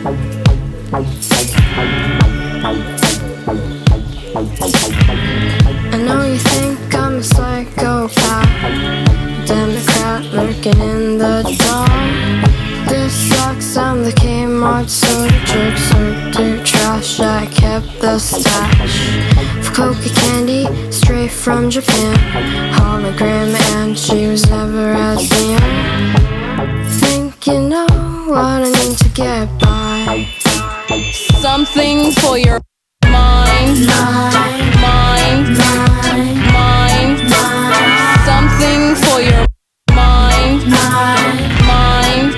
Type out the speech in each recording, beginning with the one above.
I know you think I'm a psychopath, Democrat lurking in the dark. This sucks, I'm the Kmart soda jerk, sorter trash. I kept the stash of coca candy straight from Japan. Hologram, and she was never as near. Think you know what I need to get by. Something for your mind, mind, mind. Something for your mind, mind, mind.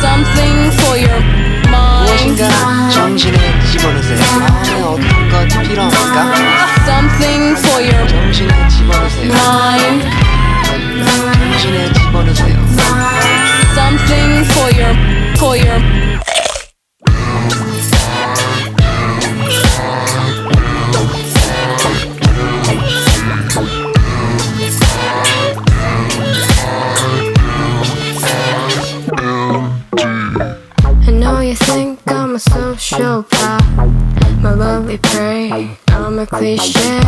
Something for your mind. 무엇인가 정신에 집어넣으세요. 마음에 어떤 것이 필요합니까? Something for your 정신에 집어넣으세요. mind. 정신에 집어넣으세요. Something for your I know you think I'm a sociopath, my lovely prey, I'm a cliche.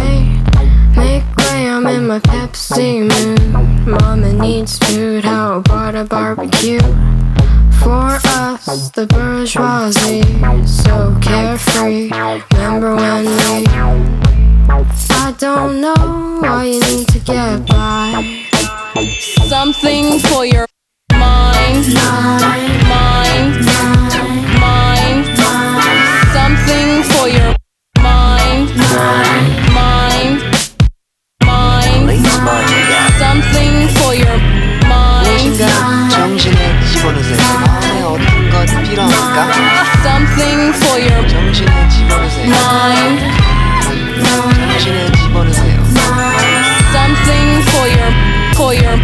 Make way, I'm in my Pepsi mood. Mama needs food, how about a barbecue? For us, the bourgeoisie, so carefree. Remember when we I don't know why you need to get by. something for your mind, mind, mind. Something for your mind, mind, mind. Something for your mind. 무엇인가 정신에 집어넣으세요. 마음에 어떤 것이 필요합니까? Something for your 정신에 집어넣으세요. mind. 정신에 집어넣으세요. Something for your fire.